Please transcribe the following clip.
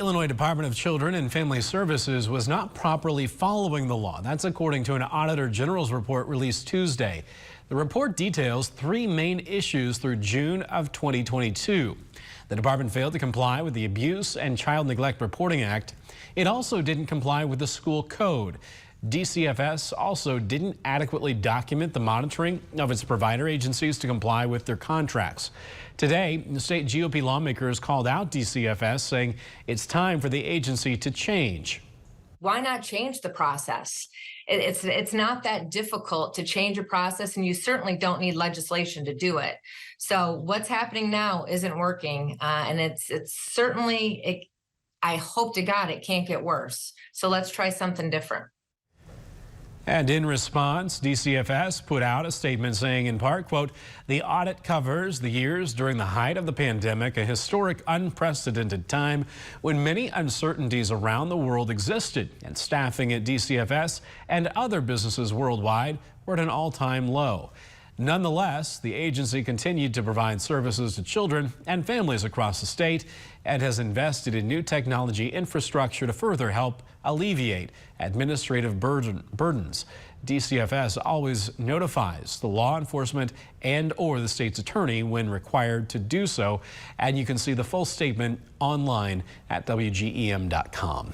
Illinois Department of Children and Family Services was not properly following the law. That's according to an Auditor General's report released Tuesday. The report details three main issues through June of 2022. The department failed to comply with the Abuse and Child Neglect Reporting Act. It also didn't comply with the school code. DCFS also didn't adequately document the monitoring of its provider agencies to comply with their contracts. Today, the state GOP lawmakers called out DCFS, saying it's time for the agency to change. Why not change the process? It's not that difficult to change a process, and you certainly don't need legislation to do it. So what's happening now isn't working, and it's certainly, I hope to God it can't get worse. So let's try something different. And in response, DCFS put out a statement saying, in part, quote, the audit covers the years during the height of the pandemic, a historic, unprecedented time when many uncertainties around the world existed, and staffing at DCFS and other businesses worldwide were at an all-time low. Nonetheless, the agency continued to provide services to children and families across the state and has invested in new technology infrastructure to further help alleviate administrative burdens. DCFS always notifies the law enforcement and/or the state's attorney when required to do so, and you can see the full statement online at WGEM.com.